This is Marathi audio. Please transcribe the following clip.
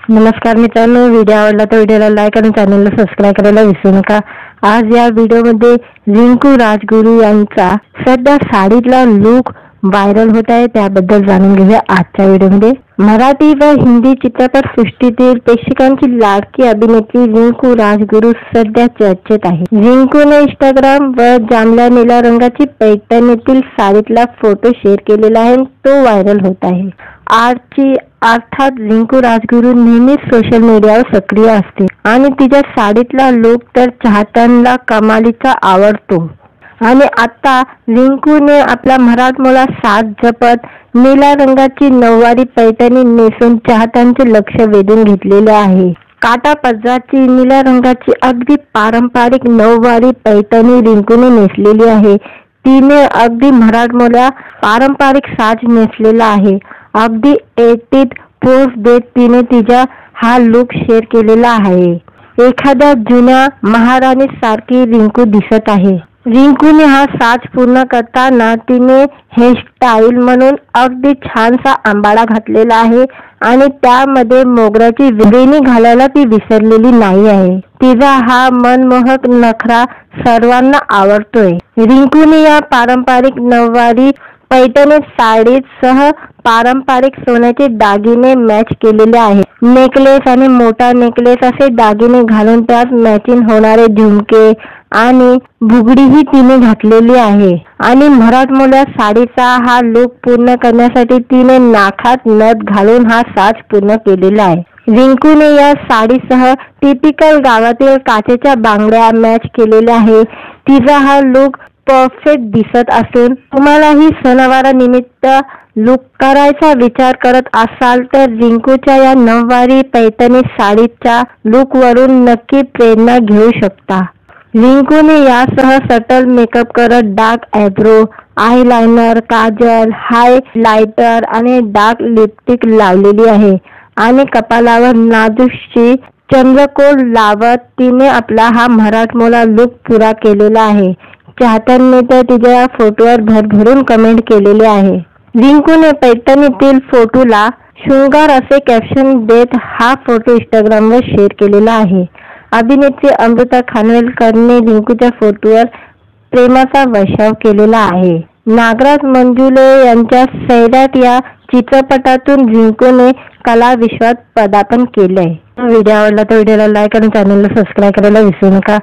नमस्कार मित्रांनो, व्हिडिओ आवडला तर व्हिडिओला लाईक आणि चॅनलला सबस्क्राईब करायला विसरू नका। आज या व्हिडिओमध्ये रिंकू राजगुरू यांचा सध्या साडीतला लुक व्हायरल होत आहे, त्याबद्दल जाणून घेऊया आजच्या व्हिडिओमध्ये। मराठी व हिंदी चित्रपट सृष्टीतील प्रेक्षकांची लाडकी अभिनेत्री रिंकू राजगुरू सध्या चर्चेत आहे। रिंकूने इंस्टाग्राम व जांभळ्या निळ्या रंगाची पैठणीतील साडीतला फोटो शेअर केलेला आहे, तो व्हायरल होत आहे। अर्थात रिंकू राजगुरू नेहमीच सोशल मीडियावर सक्रिय असते आणि तिच्या साडीतला लुक तर चाहत्यांना कमालीचा आवडतो। आणि आता रिंकूने आपला मराठमोळा साज जपत निळ्या रंगाची नऊवारी पैठणी नेसून चाहत्यांचे लक्ष वेधून घेतलेले आहे। काटा पदराची निळ्या रंगाची अगदी पारंपरिक नऊवारी पैठणी रिंकूने नेसलेली आहे। तिने अगदी मराठमोळा पारंपरिक साज नेसलेला आहे। अगदी 80s पोज देत तिने तिचा हा लुक शेअर केलेला आहे। एखाद्या जुन्या महाराणी सारखी रिंकू दिसत आहे। रिंकूने हा साज पूर्ण करताना तिने हेअरस्टाईल म्हणून अगदी छानसा अंबाडा घातलेला आहे आणि त्यामध्ये मोगऱ्याची वेणी घालायला ती विसरलेली नाही आहे। तिचा हा मनमोहक नखरा सर्वांना आवडतोय। रिंकूने या पारंपरिक नऊवारी पैठणी साडीसह पारंपरिक सोन्याचे दागिने मॅच केलेले आहेत। नेकलेस आणि मोठा नेकलेस असे दागिने घालून त्यात मॅचिंग होणारे झुमके आणि बुगडीही तिने घातलेली आहे। आणि मराठमोळ्या साडीचा हा लुक पूर्ण करण्यासाठी तिने नाकात नथ घालून हा साज पूर्ण केलेला आहे। रिंकूने या साडीसह टिपिकल गावातील काचेच्या बांगड्या मॅच केलेल्या आहे। तिचा हा लुक परफेक्ट दिसत असून तुम्हालाही सणवारानिमित्त लुक करायचा विचार करत असाल तर रिंकूच्या या नऊवारी पैठणी साडीच्या लुक वरून नक्की प्रेरणा घेऊ शकता। रिंकूने यासह सटल मेकअप करत dark eyebrow, eyeliner, Kajal, highlighter आणि डार्क लिपस्टिक लावलेली आहे आणि कपाळावर नाजूकशी चंद्रकोर लावत तिने आपला हा मराठमोळा लुक पुरा केलेला आहे। चाहत्यांनी तर तिच्या या फोटोवर भरभरून कमेंट केलेले आहे। रिंकूने पैठणीतील फोटोला शृंगार असे कॅप्शन देत हा फोटो इंस्टाग्रामवर शेअर केलेला आहे। अभिनेत्री अमृता खानविलकरने रिंकूच्या फोटोवर प्रेमाचा वर्षाव केलेला आहे। नागराज मंजुळे यांच्या सैराट या चित्रपटातून रिंकूने कला विश्वात पदार्पण केलंय। व्हिडिओ आवडला तर व्हिडिओला लाईक आणि चॅनलला सबस्क्राईब करायला विसरू नका।